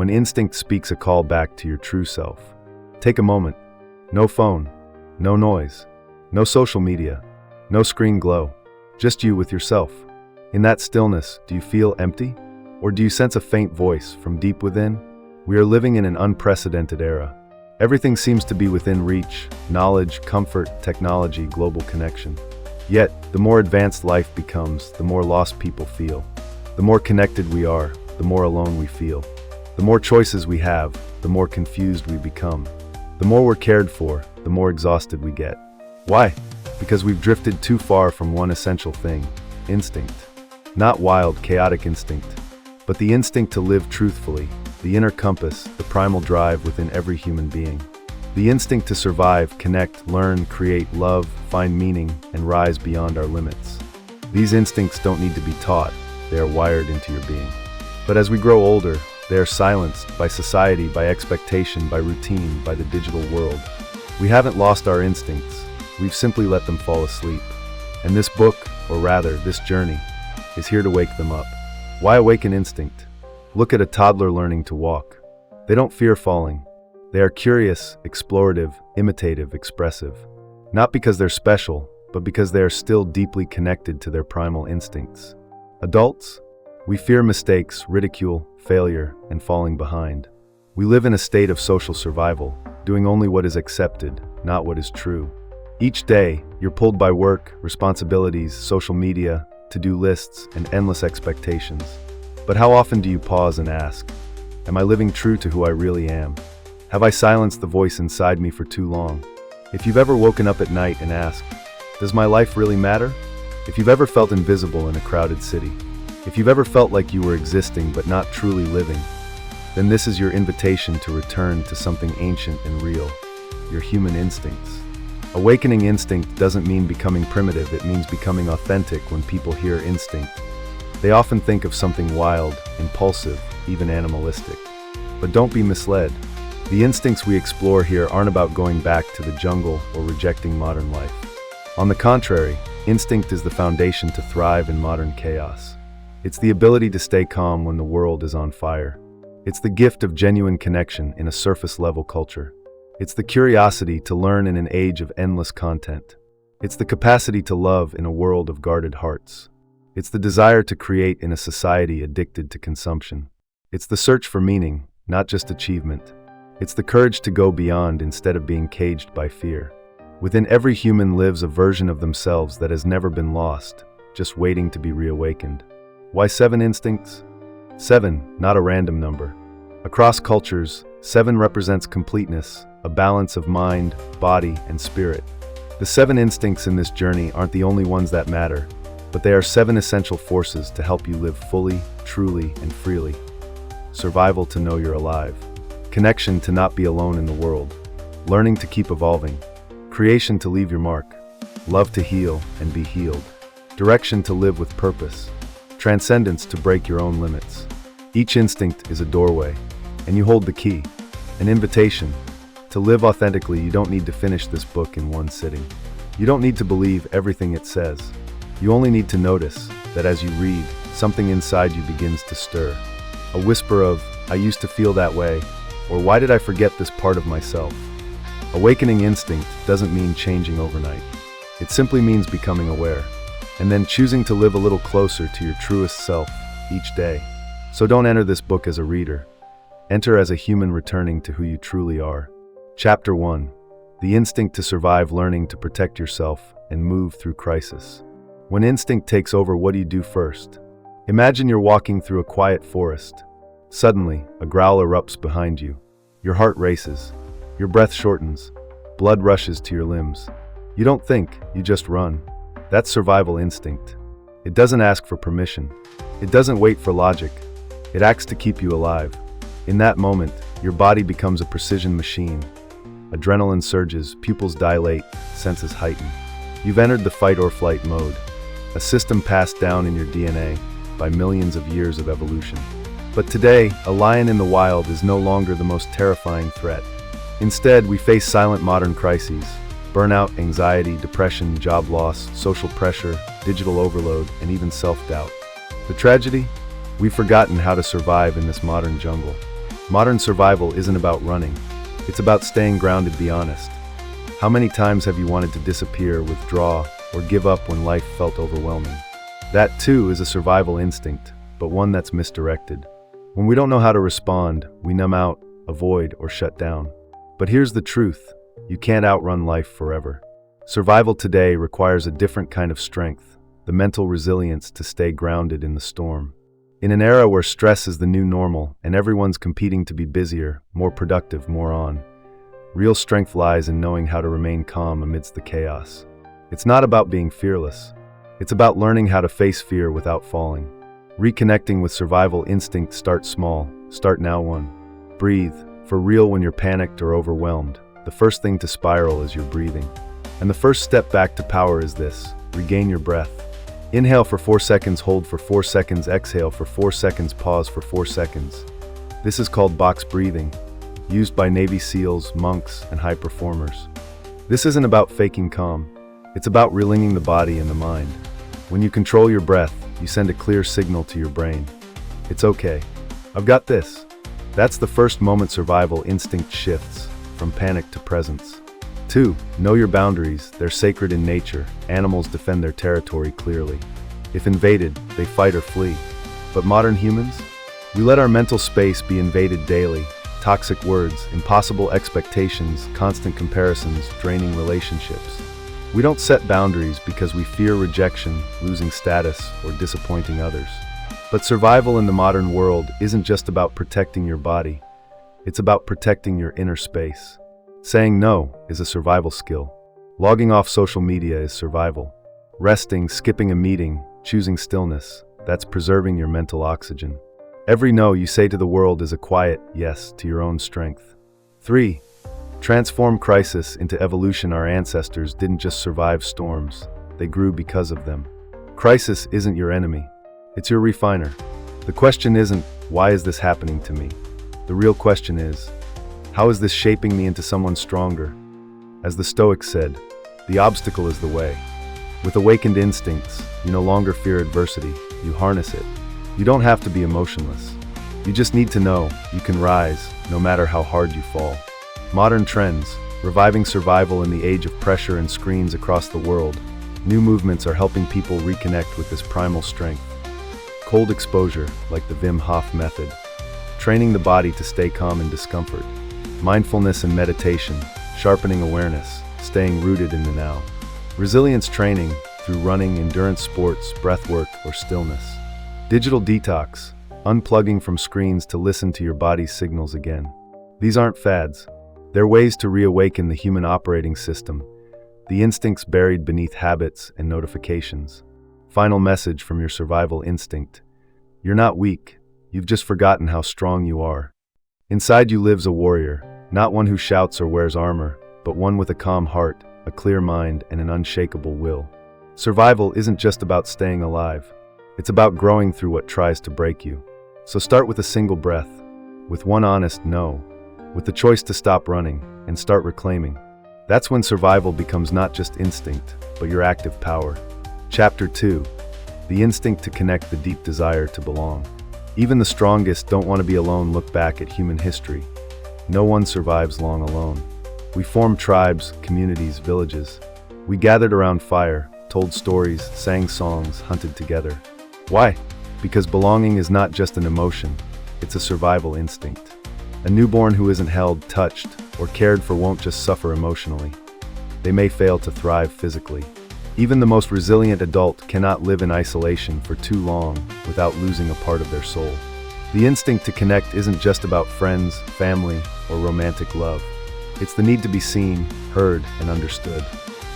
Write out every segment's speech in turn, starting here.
when instinct speaks a call back to your true self. Take a moment. No phone, no noise, no social media, no screen glow, just you with yourself. In that stillness, do you feel empty? Or do you sense a faint voice from deep within? We are living in an unprecedented era. Everything seems to be within reach: knowledge, comfort, technology, global connection. Yet, the more advanced life becomes, the more lost people feel. The more connected we are, the more alone we feel. The more choices we have, the more confused we become. The more we're cared for, the more exhausted we get. Why? Because we've drifted too far from one essential thing: instinct. Not wild, chaotic instinct, but the instinct to live truthfully, the inner compass, the primal drive within every human being. The instinct to survive, connect, learn, create, love, find meaning, and rise beyond our limits. These instincts don't need to be taught, they are wired into your being. But as we grow older, they are silenced by society, by expectation, by routine, by the digital world. We haven't lost our instincts, we've simply let them fall asleep. And this book, or rather, this journey, is here to wake them up. Why awaken instinct? Look at a toddler learning to walk. They don't fear falling. They are curious, explorative, imitative, expressive. Not because they're special, but because they are still deeply connected to their primal instincts. Adults? We fear mistakes, ridicule, failure, and falling behind. We live in a state of social survival, doing only what is accepted, not what is true. Each day, you're pulled by work, responsibilities, social media, to-do lists, and endless expectations. But how often do you pause and ask, am I living true to who I really am? Have I silenced the voice inside me for too long? If you've ever woken up at night and asked, does my life really matter? If you've ever felt invisible in a crowded city, if you've ever felt like you were existing but not truly living, then this is your invitation to return to something ancient and real, your human instincts. Awakening instinct doesn't mean becoming primitive, it means becoming authentic. When people hear instinct, they often think of something wild, impulsive, even animalistic. But don't be misled. The instincts we explore here aren't about going back to the jungle or rejecting modern life. On the contrary, instinct is the foundation to thrive in modern chaos. It's the ability to stay calm when the world is on fire. It's the gift of genuine connection in a surface-level culture. It's the curiosity to learn in an age of endless content. It's the capacity to love in a world of guarded hearts. It's the desire to create in a society addicted to consumption. It's the search for meaning, not just achievement. It's the courage to go beyond instead of being caged by fear. Within every human lives a version of themselves that has never been lost, just waiting to be reawakened. Why 7 instincts? 7, not a random number. Across cultures, 7 represents completeness, a balance of mind, body, and spirit. The 7 instincts in this journey aren't the only ones that matter, but they are 7 essential forces to help you live fully, truly, and freely. Survival to know you're alive. Connection to not be alone in the world. Learning to keep evolving. Creation to leave your mark. Love to heal and be healed. Direction to live with purpose. Transcendence to break your own limits. Each instinct is a doorway, and you hold the key. An invitation. To live authentically, you don't need to finish this book in one sitting. You don't need to believe everything it says. You only need to notice that as you read, something inside you begins to stir. A whisper of, I used to feel that way, or why did I forget this part of myself? Awakening instinct doesn't mean changing overnight. It simply means becoming aware, and then choosing to live a little closer to your truest self each day. So don't enter this book as a reader. Enter as a human returning to who you truly are. Chapter 1. The instinct to survive, learning to protect yourself and move through crisis. When instinct takes over, what do you do first? Imagine you're walking through a quiet forest. Suddenly, a growl erupts behind you. Your heart races. Your breath shortens. Blood rushes to your limbs. You don't think, you just run. That's survival instinct. It doesn't ask for permission. It doesn't wait for logic. It acts to keep you alive. In that moment, your body becomes a precision machine. Adrenaline surges, pupils dilate, senses heighten. You've entered the fight or flight mode, a system passed down in your DNA by millions of years of evolution. But today, a lion in the wild is no longer the most terrifying threat. Instead, we face silent modern crises: burnout, anxiety, depression, job loss, social pressure, digital overload, and even self-doubt. The tragedy? We've forgotten how to survive in this modern jungle. Modern survival isn't about running. It's about staying grounded, be honest. How many times have you wanted to disappear, withdraw, or give up when life felt overwhelming? That too is a survival instinct, but one that's misdirected. When we don't know how to respond, we numb out, avoid, or shut down. But here's the truth: you can't outrun life forever. Survival today requires a different kind of strength, the mental resilience to stay grounded in the storm. In an era where stress is the new normal and everyone's competing to be busier, more productive, more on, real strength lies in knowing how to remain calm amidst the chaos. It's not about being fearless. It's about learning how to face fear without falling. Reconnecting with survival instinct. Start small. Start now. 1. Breathe. For real, when you're panicked or overwhelmed, the first thing to spiral is your breathing. And the first step back to power is this: regain your breath. Inhale for 4 seconds, hold for 4 seconds, exhale for 4 seconds, pause for 4 seconds. This is called box breathing, used by Navy SEALs, monks, and high performers. This isn't about faking calm. It's about realigning the body and the mind. When you control your breath, you send a clear signal to your brain. It's okay. I've got this. That's the first moment survival instinct shifts from panic to presence. 2. Know your boundaries. They're sacred in nature. Animals defend their territory clearly. If invaded, they fight or flee. But modern humans? We let our mental space be invaded daily. Toxic words, impossible expectations, constant comparisons, draining relationships. We don't set boundaries because we fear rejection, losing status, or disappointing others. But survival in the modern world isn't just about protecting your body. It's about protecting your inner space. Saying no is a survival skill. Logging off social media is survival. Resting, skipping a meeting, choosing stillness, that's preserving your mental oxygen. Every no you say to the world is a quiet yes to your own strength. 3. Transform crisis into evolution. Our ancestors didn't just survive storms, they grew because of them. Crisis isn't your enemy, it's your refiner. The question isn't, why is this happening to me? The real question is, how is this shaping me into someone stronger? As the Stoics said, the obstacle is the way. With awakened instincts, you no longer fear adversity, you harness it. You don't have to be emotionless. You just need to know you can rise, no matter how hard you fall. Modern trends, reviving survival in the age of pressure and screens across the world. New movements are helping people reconnect with this primal strength. Cold exposure, like the Wim Hof method. Training the body to stay calm in discomfort. Mindfulness and meditation, sharpening awareness, staying rooted in the now. Resilience training through running, endurance sports, breathwork, or stillness. Digital detox, unplugging from screens to listen to your body's signals again. These aren't fads. They're ways to reawaken the human operating system, the instincts buried beneath habits and notifications. Final message from your survival instinct: you're not weak, you've just forgotten how strong you are. Inside you lives a warrior, not one who shouts or wears armor, but one with a calm heart, a clear mind, and an unshakable will. Survival isn't just about staying alive. It's about growing through what tries to break you. So start with a single breath, with one honest no, with the choice to stop running and start reclaiming. That's when survival becomes not just instinct, but your active power. Chapter 2. The instinct to connect, the deep desire to belong. Even the strongest don't want to be alone. Look back at human history. No one survives long alone. We formed tribes, communities, villages. We gathered around fire, told stories, sang songs, hunted together. Why? Because belonging is not just an emotion, it's a survival instinct. A newborn who isn't held, touched, or cared for won't just suffer emotionally. They may fail to thrive physically. Even the most resilient adult cannot live in isolation for too long without losing a part of their soul. The instinct to connect isn't just about friends, family, or romantic love. It's the need to be seen, heard, and understood.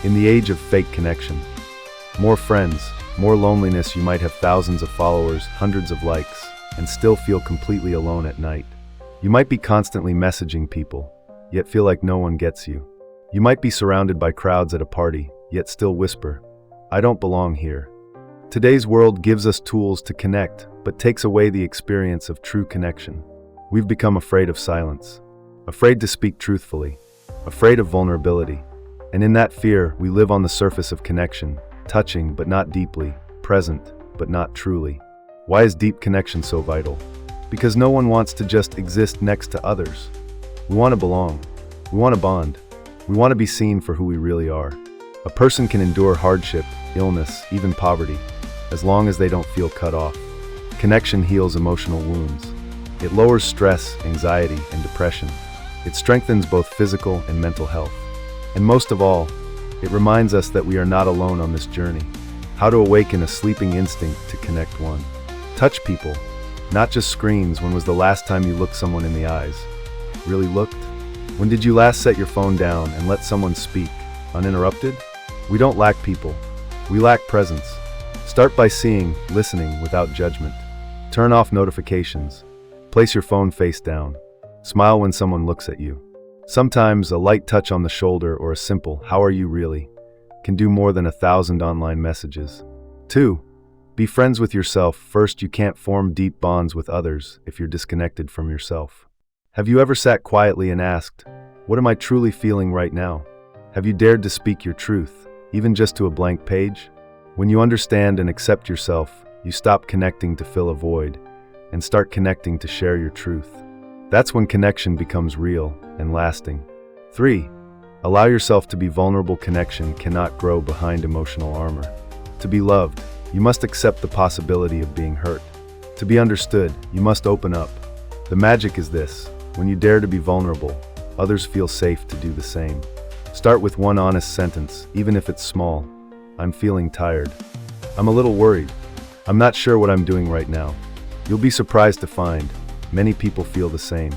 In the age of fake connection, more friends, more loneliness. You might have thousands of followers, hundreds of likes, and still feel completely alone at night. You might be constantly messaging people, yet feel like no one gets you. You might be surrounded by crowds at a party, yet still whisper, "I don't belong here." Today's world gives us tools to connect, but takes away the experience of true connection. We've become afraid of silence, afraid to speak truthfully, afraid of vulnerability. And in that fear, we live on the surface of connection, touching but not deeply, present but not truly. Why is deep connection so vital? Because no one wants to just exist next to others. We want to belong. We want to bond. We want to be seen for who we really are. A person can endure hardship, illness, even poverty, as long as they don't feel cut off. Connection heals emotional wounds. It lowers stress, anxiety, and depression. It strengthens both physical and mental health. And most of all, it reminds us that we are not alone on this journey. How to awaken a sleeping instinct to connect one. Touch people, not just screens. When was the last time you looked someone in the eyes? Really looked? When did you last set your phone down and let someone speak, uninterrupted? We don't lack people. We lack presence. Start by seeing, listening without judgment. Turn off notifications. Place your phone face down. Smile when someone looks at you. Sometimes a light touch on the shoulder or a simple, "How are you really?" can do more than 1,000 online messages. 2. Be friends with yourself. First, you can't form deep bonds with others if you're disconnected from yourself. Have you ever sat quietly and asked, "What am I truly feeling right now?" Have you dared to speak your truth, even just to a blank page? When you understand and accept yourself, you stop connecting to fill a void and start connecting to share your truth. That's when connection becomes real and lasting. 3. Allow yourself to be vulnerable. Connection cannot grow behind emotional armor. To be loved, you must accept the possibility of being hurt. To be understood, you must open up. The magic is this: when you dare to be vulnerable, others feel safe to do the same. Start with one honest sentence, even if it's small. "I'm feeling tired. I'm a little worried. I'm not sure what I'm doing right now." You'll be surprised to find many people feel the same.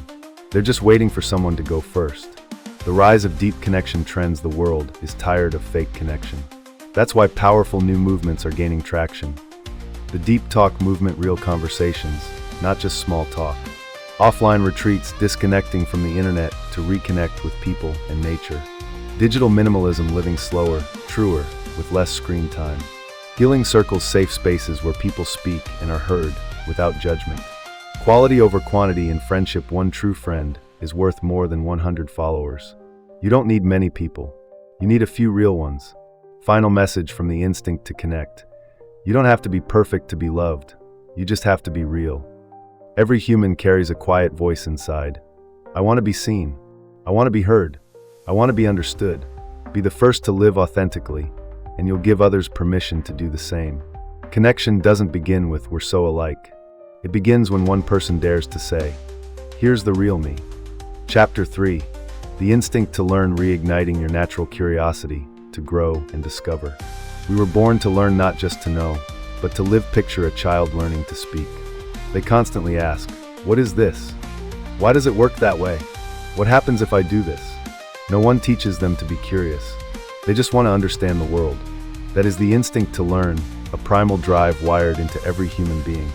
They're just waiting for someone to go first. The rise of deep connection trends. The world is tired of fake connection. That's why powerful new movements are gaining traction. The deep talk movement, real conversations, not just small talk. Offline retreats, disconnecting from the internet to reconnect with people and nature. Digital minimalism, living slower, truer, with less screen time. Healing circles, safe spaces where people speak and are heard without judgment. Quality over quantity in friendship. One true friend is worth more than 100 followers. You don't need many people. You need a few real ones. Final message from the instinct to connect. You don't have to be perfect to be loved. You just have to be real. Every human carries a quiet voice inside. I want to be seen. I want to be heard. I want to be understood. Be the first to live authentically, and you'll give others permission to do the same. Connection doesn't begin with "we're so alike." It begins when one person dares to say, "Here's the real me." Chapter 3. The instinct to learn, reigniting your natural curiosity to grow and discover. We were born to learn, not just to know, but to live. Picture a child learning to speak. They constantly ask, "What is this? Why does it work that way? What happens if I do this?" No one teaches them to be curious. They just want to understand the world. That is the instinct to learn, a primal drive wired into every human being.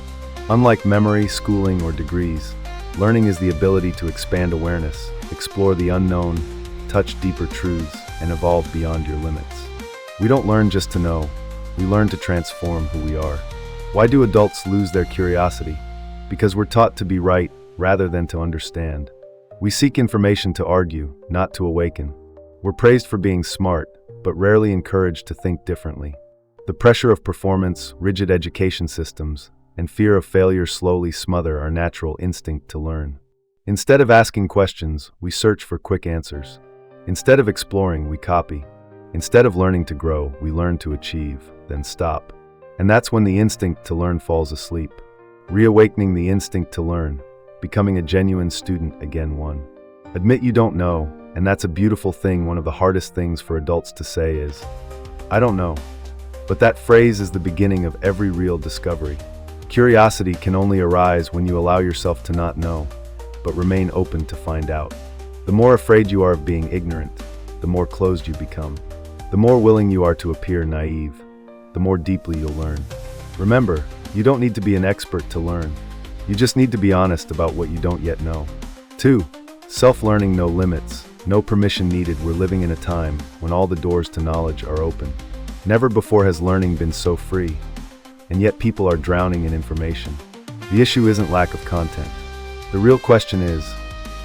Unlike memory, schooling, or degrees, learning is the ability to expand awareness, explore the unknown, touch deeper truths, and evolve beyond your limits. We don't learn just to know, we learn to transform who we are. Why do adults lose their curiosity? Because we're taught to be right rather than to understand. We seek information to argue, not to awaken. We're praised for being smart, but rarely encouraged to think differently. The pressure of performance, rigid education systems, and fear of failure slowly smother our natural instinct to learn. Instead of asking questions, we search for quick answers. Instead of exploring, we copy. Instead of learning to grow, we learn to achieve, then stop. And that's when the instinct to learn falls asleep. Reawakening the instinct to learn, becoming a genuine student again. 1. Admit you don't know, and that's a beautiful thing. One of the hardest things for adults to say is, "I don't know." But that phrase is the beginning of every real discovery. Curiosity can only arise when you allow yourself to not know, but remain open to find out. The more afraid you are of being ignorant, the more closed you become. The more willing you are to appear naive, the more deeply you'll learn. Remember, you don't need to be an expert to learn. You just need to be honest about what you don't yet know. 2. Self-learning, no limits, no permission needed. We're living in a time when all the doors to knowledge are open. Never before has learning been so free, and yet people are drowning in information. The issue isn't lack of content. The real question is,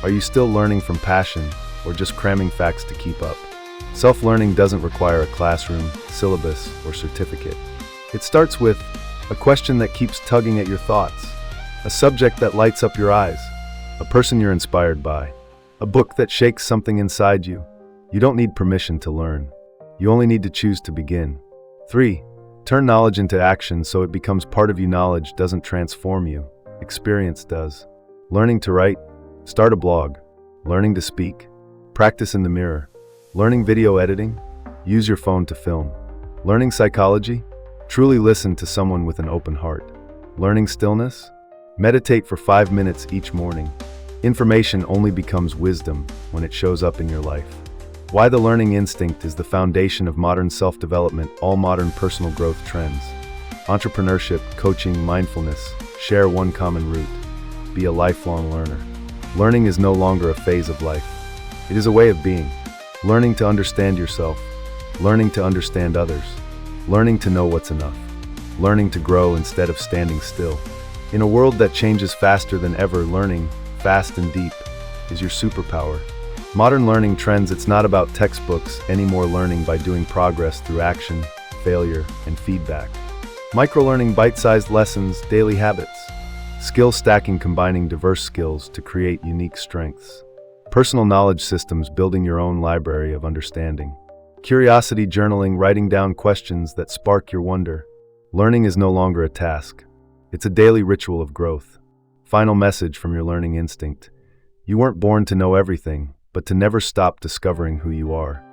are you still learning from passion or just cramming facts to keep up? Self-learning doesn't require a classroom, syllabus, or certificate. It starts with a question that keeps tugging at your thoughts. A subject that lights up your eyes. A person you're inspired by. A book that shakes something inside you. You don't need permission to learn. You only need to choose to begin. 3. Turn knowledge into action so it becomes part of you. Knowledge doesn't transform you. Experience does. Learning to write. Start a blog. Learning to speak. Practice in the mirror. Learning video editing. Use your phone to film. Learning psychology. Truly listen to someone with an open heart. Learning stillness. Meditate for 5 minutes each morning. Information only becomes wisdom when it shows up in your life. Why the learning instinct is the foundation of modern self-development. All modern personal growth trends. Entrepreneurship, coaching, mindfulness share one common root. Be a lifelong learner. Learning is no longer a phase of life. It is a way of being. Learning to understand yourself. Learning to understand others. Learning to know what's enough. Learning to grow instead of standing still. In a world that changes faster than ever, learning, fast and deep, is your superpower. Modern learning trends, it's not about textbooks anymore. Learning by doing, progress through action, failure, and feedback. Micro-learning, bite-sized lessons, daily habits. Skill stacking, combining diverse skills to create unique strengths. Personal knowledge systems, building your own library of understanding. Curiosity journaling, writing down questions that spark your wonder. Learning is no longer a task. It's a daily ritual of growth. Final message from your learning instinct. You weren't born to know everything, but to never stop discovering who you are.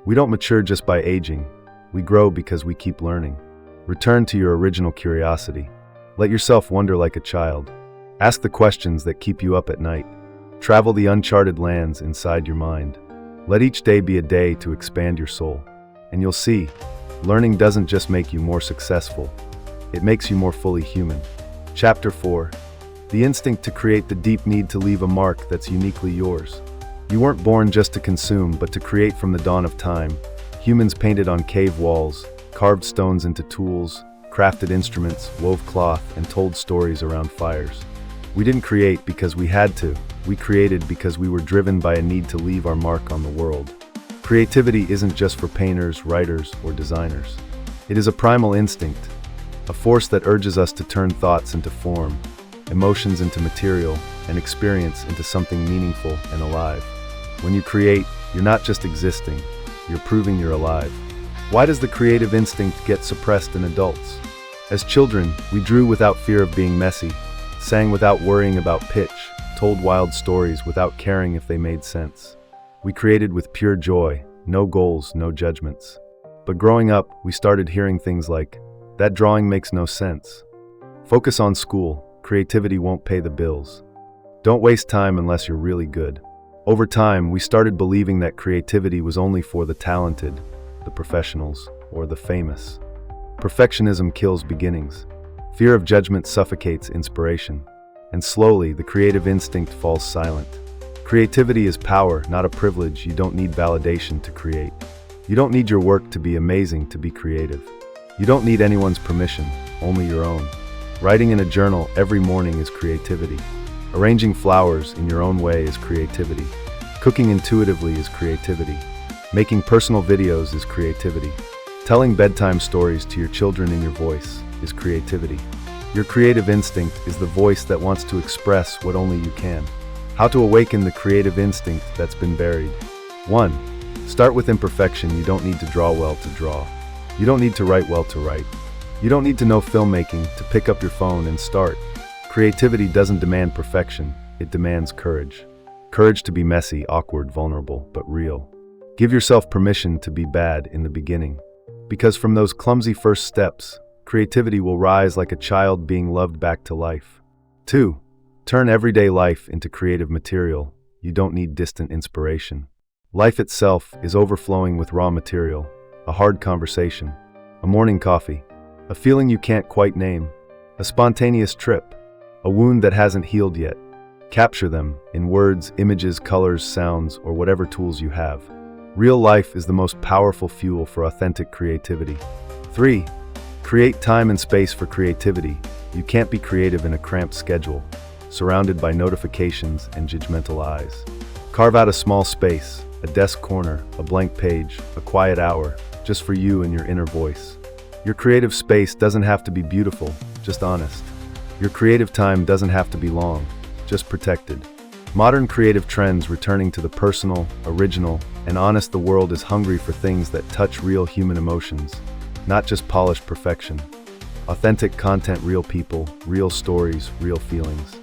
We don't mature just by aging. We grow because we keep learning. Return to your original curiosity. Let yourself wonder like a child. Ask the questions that keep you up at night. Travel the uncharted lands inside your mind. Let each day be a day to expand your soul. And you'll see, learning doesn't just make you more successful. It makes you more fully human. Chapter 4. The instinct to create, the deep need to leave a mark that's uniquely yours. You weren't born just to consume, but to create. From the dawn of time, humans painted on cave walls, carved stones into tools, crafted instruments, wove cloth, and told stories around fires. We didn't create because we had to. We created because we were driven by a need to leave our mark on the world. Creativity isn't just for painters, writers, or designers. It is a primal instinct, a force that urges us to turn thoughts into form, emotions into material, and experience into something meaningful and alive. When you create, you're not just existing, you're proving you're alive. Why does the creative instinct get suppressed in adults? As children, we drew without fear of being messy, sang without worrying about pitch, told wild stories without caring if they made sense. We created with pure joy, no goals, no judgments. But growing up, we started hearing things like, "That drawing makes no sense." "Focus on school, creativity won't pay the bills." "Don't waste time unless you're really good." Over time, we started believing that creativity was only for the talented, the professionals, or the famous. Perfectionism kills beginnings. Fear of judgment suffocates inspiration. And slowly, the creative instinct falls silent. Creativity is power, not a privilege. You don't need validation to create. You don't need your work to be amazing to be creative. You don't need anyone's permission, only your own. Writing in a journal every morning is creativity. Arranging flowers in your own way is creativity. Cooking intuitively is creativity. Making personal videos is creativity. Telling bedtime stories to your children in your voice is creativity. Your creative instinct is the voice that wants to express what only you can. How to awaken the creative instinct that's been buried. 1. Start with imperfection. You don't need to draw well to draw. You don't need to write well to write. You don't need to know filmmaking to pick up your phone and start. Creativity doesn't demand perfection, it demands courage. Courage to be messy, awkward, vulnerable, but real. Give yourself permission to be bad in the beginning. Because from those clumsy first steps, creativity will rise like a child being loved back to life. 2. Turn everyday life into creative material. You don't need distant inspiration. Life itself is overflowing with raw material. A hard conversation, a morning coffee, a feeling you can't quite name, a spontaneous trip, a wound that hasn't healed yet. Capture them in words, images, colors, sounds, or whatever tools you have. Real life is the most powerful fuel for authentic creativity. 3. Create time and space for creativity. You can't be creative in a cramped schedule, surrounded by notifications and judgmental eyes. Carve out a small space, a desk corner, a blank page, a quiet hour, just for you and your inner voice. Your creative space doesn't have to be beautiful, just honest. Your creative time doesn't have to be long, just protected. Modern creative trends returning to the personal, original, and honest. The world is hungry for things that touch real human emotions, not just polished perfection. Authentic content, real people, real stories, real feelings.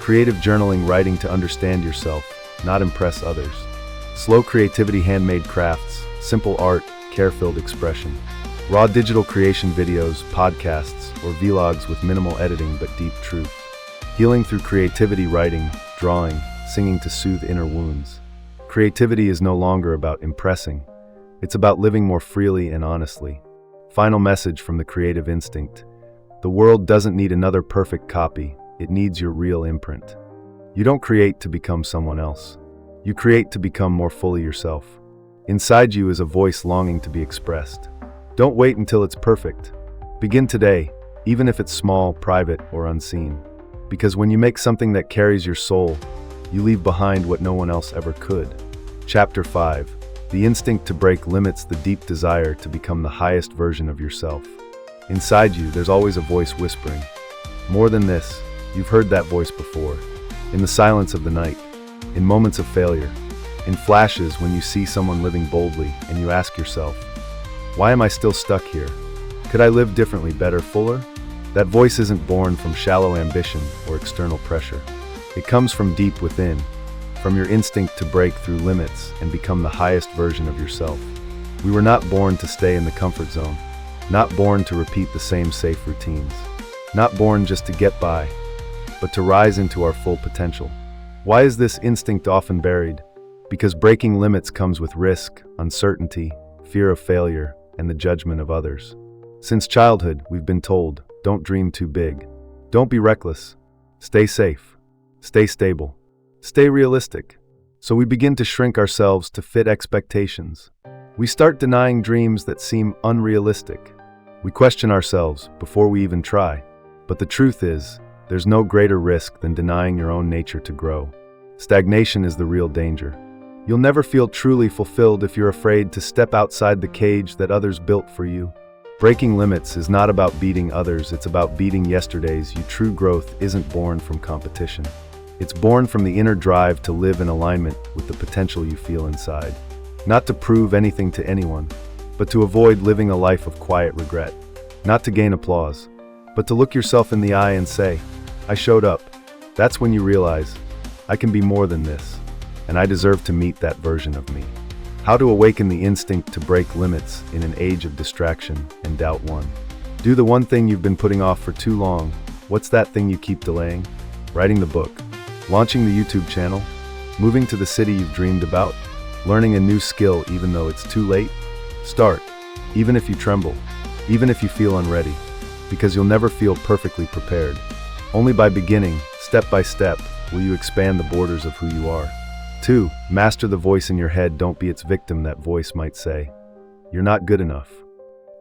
Creative journaling, writing to understand yourself, not impress others. Slow creativity, handmade crafts, simple art, care-filled expression. Raw digital creation, videos, podcasts, or vlogs with minimal editing but deep truth. Healing through creativity, writing, drawing, singing to soothe inner wounds. Creativity is no longer about impressing. It's about living more freely and honestly. Final message from the creative instinct. The world doesn't need another perfect copy. It needs your real imprint. You don't create to become someone else. You create to become more fully yourself. Inside you is a voice longing to be expressed. Don't wait until it's perfect. Begin today, even if it's small, private, or unseen. Because when you make something that carries your soul, you leave behind what no one else ever could. Chapter 5. The instinct to break limits, the deep desire to become the highest version of yourself. Inside you, there's always a voice whispering. More than this, you've heard that voice before. In the silence of the night, in moments of failure, in flashes when you see someone living boldly and you ask yourself, why am I still stuck here? Could I live differently, better, fuller? That voice isn't born from shallow ambition or external pressure. It comes from deep within, from your instinct to break through limits and become the highest version of yourself. We were not born to stay in the comfort zone, not born to repeat the same safe routines, not born just to get by, but to rise into our full potential. Why is this instinct often buried? Because breaking limits comes with risk, uncertainty, fear of failure, and the judgment of others. Since childhood, we've been told, don't dream too big. Don't be reckless. Stay safe. Stay stable. Stay realistic. So we begin to shrink ourselves to fit expectations. We start denying dreams that seem unrealistic. We question ourselves before we even try. But the truth is, there's no greater risk than denying your own nature to grow. Stagnation is the real danger. You'll never feel truly fulfilled if you're afraid to step outside the cage that others built for you. Breaking limits is not about beating others, it's about beating yesterday's. True growth isn't born from competition. It's born from the inner drive to live in alignment with the potential you feel inside. Not to prove anything to anyone, but to avoid living a life of quiet regret. Not to gain applause, but to look yourself in the eye and say, I showed up. That's when you realize, I can be more than this, and I deserve to meet that version of me. How to awaken the instinct to break limits in an age of distraction and doubt. 1. Do the one thing you've been putting off for too long. What's that thing you keep delaying? Writing the book, launching the YouTube channel, moving to the city you've dreamed about, learning a new skill even though it's too late? Start, even if you tremble, even if you feel unready, because you'll never feel perfectly prepared. Only by beginning, step by step, will you expand the borders of who you are. 2. Master the voice in your head. Don't be its victim. That voice might say, you're not good enough.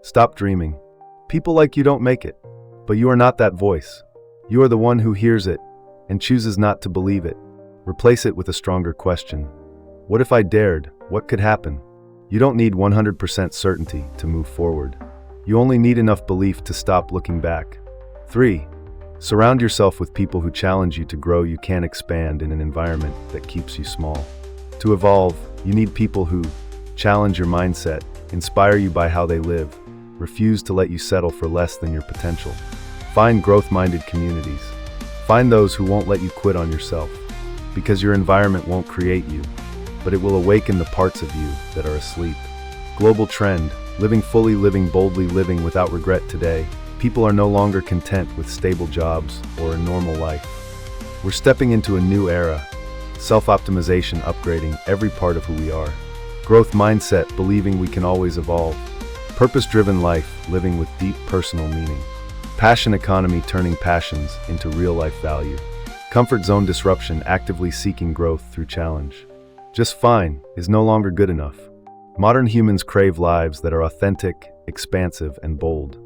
Stop dreaming. People like you don't make it. But you are not that voice. You are the one who hears it and chooses not to believe it. Replace it with a stronger question. What if I dared? What could happen? You don't need 100% certainty to move forward. You only need enough belief to stop looking back. 3. Surround yourself with people who challenge you to grow. You can't expand in an environment that keeps you small. To evolve, you need people who challenge your mindset, inspire you by how they live, refuse to let you settle for less than your potential. Find growth-minded communities. Find those who won't let you quit on yourself, because your environment won't create you, but it will awaken the parts of you that are asleep. Global trend, living fully, living boldly, living without regret. Today, people are no longer content with stable jobs or a normal life. We're stepping into a new era. Self-optimization, upgrading every part of who we are. Growth mindset, believing we can always evolve. Purpose-driven life, living with deep personal meaning. Passion economy, turning passions into real-life value. Comfort zone disruption, actively seeking growth through challenge. Just fine is no longer good enough. Modern humans crave lives that are authentic, expansive, and bold.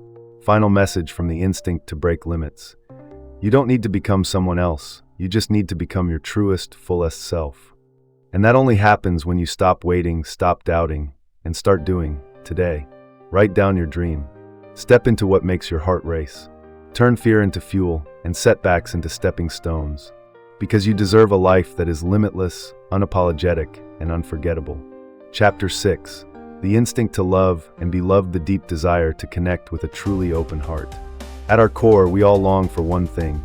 Final message from the instinct to break limits. You don't need to become someone else. You just need to become your truest, fullest self. And that only happens when you stop waiting, stop doubting, and start doing, today. Write down your dream. Step into what makes your heart race. Turn fear into fuel and setbacks into stepping stones. Because you deserve a life that is limitless, unapologetic, and unforgettable. Chapter 6. The instinct to love and be loved, the deep desire to connect with a truly open heart. At our core, we all long for one thing: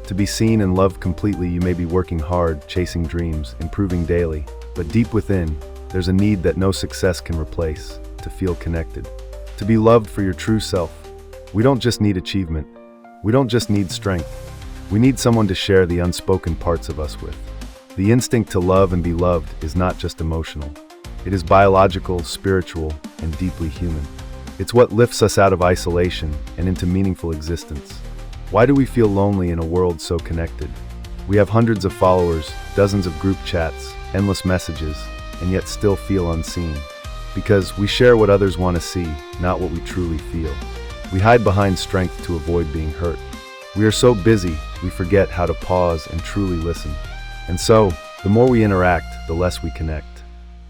to be seen and loved completely. You may be working hard, chasing dreams, improving daily, but deep within, there's a need that no success can replace: to feel connected, to be loved for your true self. We don't just need achievement. We don't just need strength. We need someone to share the unspoken parts of us with. The instinct to love and be loved is not just emotional. It is biological, spiritual, and deeply human. It's what lifts us out of isolation and into meaningful existence. Why do we feel lonely in a world so connected? We have hundreds of followers, dozens of group chats, endless messages, and yet still feel unseen. Because we share what others want to see, not what we truly feel. We hide behind strength to avoid being hurt. We are so busy, we forget how to pause and truly listen. And so, the more we interact, the less we connect.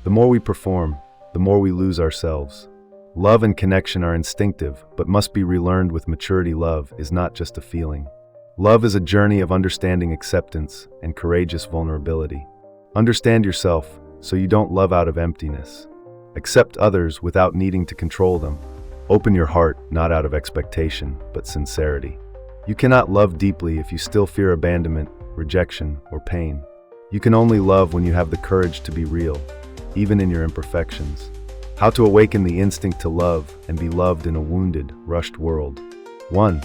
The more we perform, the more we lose ourselves. Love and connection are instinctive, but must be relearned with maturity. Love is not just a feeling. Love is a journey of understanding, acceptance, and courageous vulnerability. Understand yourself so you don't love out of emptiness. Accept others without needing to control them. Open your heart, not out of expectation, but sincerity. You cannot love deeply if you still fear abandonment, rejection, or pain. You can only love when you have the courage to be real, even in your imperfections. How to awaken the instinct to love and be loved in a wounded, rushed world. 1.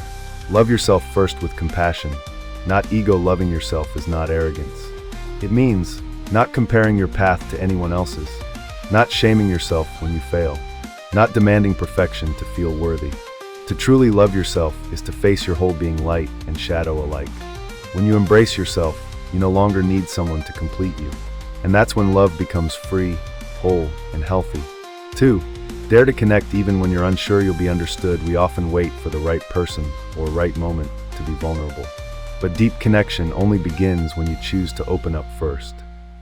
Love yourself first with compassion. Not ego. Loving yourself is not arrogance. It means not comparing your path to anyone else's, not shaming yourself when you fail, not demanding perfection to feel worthy. To truly love yourself is to face your whole being, light and shadow alike. When you embrace yourself, you no longer need someone to complete you. And that's when love becomes free, whole, and healthy. 2. Dare to connect even when you're unsure you'll be understood. We often wait for the right person or right moment to be vulnerable. But deep connection only begins when you choose to open up first.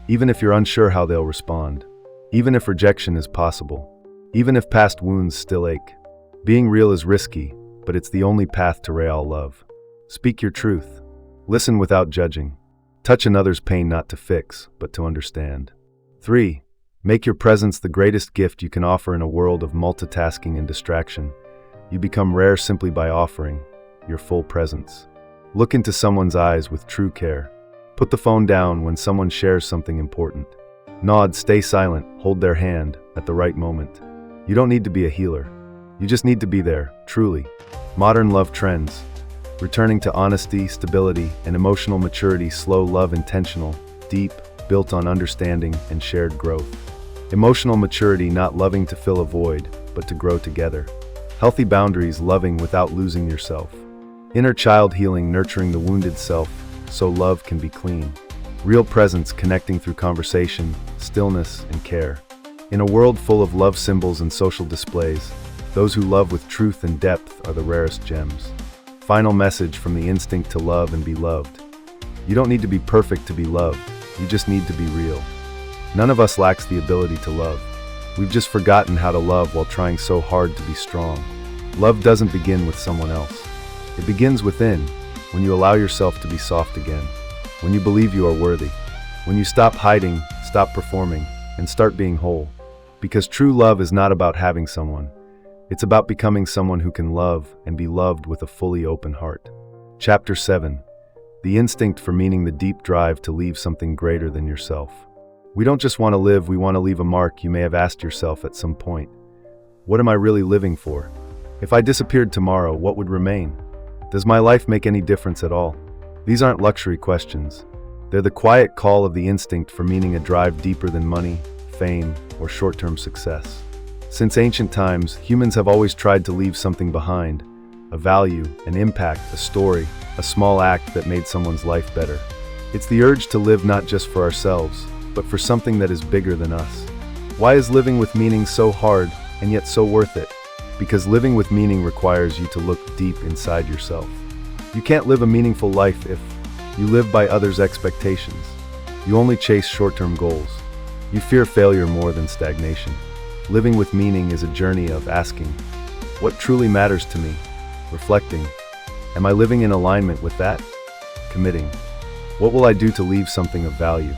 Even if you're unsure how they'll respond. Even if rejection is possible. Even if past wounds still ache. Being real is risky, but it's the only path to real love. Speak your truth. Listen without judging. Touch another's pain, not to fix, but to understand. 3. Make your presence the greatest gift you can offer in a world of multitasking and distraction. You become rare simply by offering your full presence. Look into someone's eyes with true care. Put the phone down when someone shares something important. Nod, stay silent, hold their hand at the right moment. You don't need to be a healer. You just need to be there, truly. Modern love trends. Returning to honesty, stability, and emotional maturity. Slow love, intentional, deep, built on understanding and shared growth. Emotional maturity, not loving to fill a void, but to grow together. Healthy boundaries, loving without losing yourself. Inner child healing, nurturing the wounded self, so love can be clean. Real presence, connecting through conversation, stillness, and care. In a world full of love symbols and social displays, those who love with truth and depth are the rarest gems. Final message from the instinct to love and be loved. You don't need to be perfect to be loved, you just need to be real. None of us lacks the ability to love. We've just forgotten how to love while trying so hard to be strong. Love doesn't begin with someone else. It begins within, when you allow yourself to be soft again, when you believe you are worthy, when you stop hiding, stop performing, and start being whole. Because true love is not about having someone. It's about becoming someone who can love and be loved with a fully open heart. Chapter 7. The instinct for meaning, the deep drive to leave something greater than yourself. We don't just want to live, we want to leave a mark. You may have asked yourself at some point, what am I really living for? If I disappeared tomorrow, what would remain? Does my life make any difference at all? These aren't luxury questions. They're the quiet call of the instinct for meaning, a drive deeper than money, fame, or short-term success. Since ancient times, humans have always tried to leave something behind, a value, an impact, a story, a small act that made someone's life better. It's the urge to live not just for ourselves, but for something that is bigger than us. Why is living with meaning so hard and yet so worth it? Because living with meaning requires you to look deep inside yourself. You can't live a meaningful life if you live by others' expectations. You only chase short-term goals. You fear failure more than stagnation. Living with meaning is a journey of asking, what truly matters to me? Reflecting, Am I living in alignment with that? Committing. What will I do to leave something of value?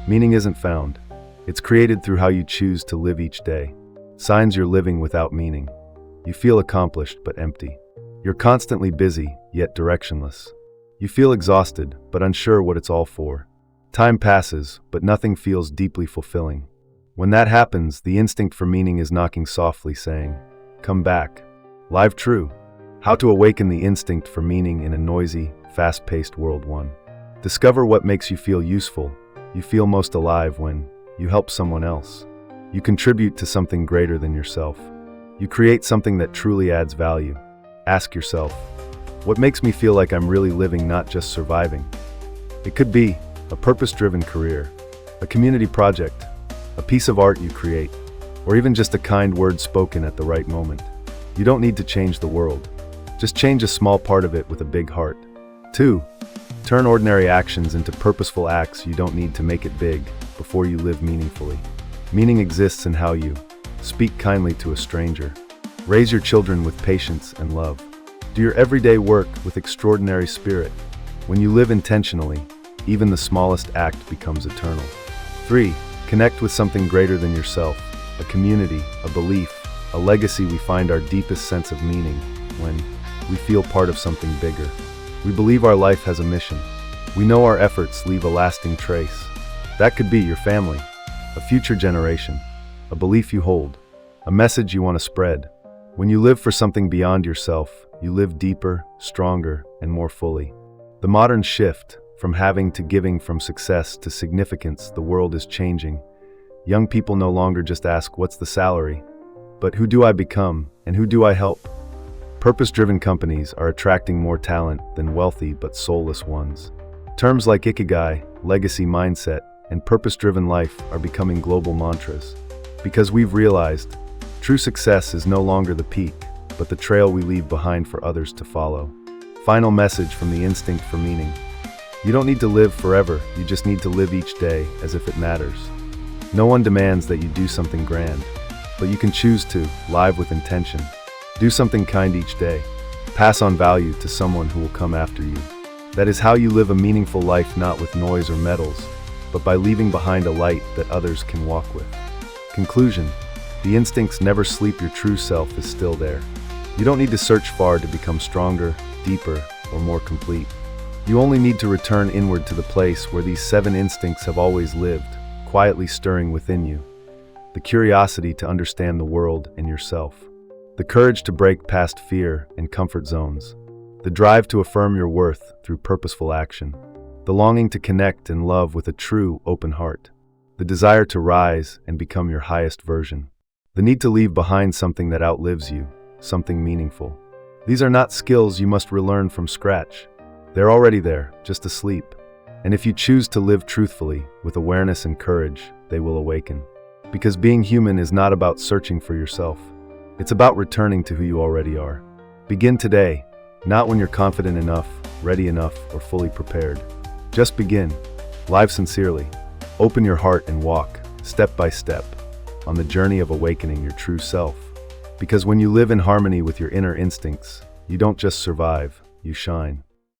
Meaning isn't found. It's created through how you choose to live each day. Signs you're living without meaning. You feel accomplished but empty. You're constantly busy, yet directionless. You feel exhausted, but unsure what it's all for. Time passes, but nothing feels deeply fulfilling. When that happens, the instinct for meaning is knocking softly, saying, "Come back." Live true. How to awaken the instinct for meaning in a noisy, fast-paced world. 1. Discover what makes you feel useful. You feel most alive when you help someone else. You contribute to something greater than yourself. You create something that truly adds value. Ask yourself, what makes me feel like I'm really living, not just surviving? It could be a purpose-driven career, a community project, a piece of art you create, or even just a kind word spoken at the right moment. You don't need to change the world. Just change a small part of it with a big heart. 2. Turn ordinary actions into purposeful acts. You don't need to make it big before you live meaningfully. Meaning exists in how you speak kindly to a stranger, raise your children with patience and love, do your everyday work with extraordinary spirit. When you live intentionally, even the smallest act becomes eternal. 3. Connect with something greater than yourself, a community, a belief, a legacy. We find our deepest sense of meaning when we feel part of something bigger. We believe our life has a mission. We know our efforts leave a lasting trace. That could be your family, a future generation, a belief you hold, a message you want to spread. When you live for something beyond yourself, you live deeper, stronger, and more fully. The modern shift from having to giving, from success to significance, the world is changing. Young people no longer just ask, what's the salary? But who do I become and who do I help? Purpose-driven companies are attracting more talent than wealthy but soulless ones. Terms like ikigai, legacy mindset, and purpose-driven life are becoming global mantras. Because we've realized, true success is no longer the peak, but the trail we leave behind for others to follow. Final message from the instinct for meaning. You don't need to live forever, you just need to live each day as if it matters. No one demands that you do something grand, but you can choose to live with intention. Do something kind each day. Pass on value to someone who will come after you. That is how you live a meaningful life, not with noise or medals, but by leaving behind a light that others can walk with. Conclusion. The instincts never sleep. Your true self is still there. You don't need to search far to become stronger, deeper, or more complete. You only need to return inward to the place where these 7 instincts have always lived, quietly stirring within you. The curiosity to understand the world and yourself. The courage to break past fear and comfort zones. The drive to affirm your worth through purposeful action. The longing to connect and love with a true, open heart. The desire to rise and become your highest version. The need to leave behind something that outlives you, something meaningful. These are not skills you must relearn from scratch. They're already there, just asleep. And if you choose to live truthfully, with awareness and courage, they will awaken. Because being human is not about searching for yourself. It's about returning to who you already are. Begin today, not when you're confident enough, ready enough, or fully prepared. Just begin. Live sincerely. Open your heart and walk, step by step, on the journey of awakening your true self. Because when you live in harmony with your inner instincts, you don't just survive, you shine.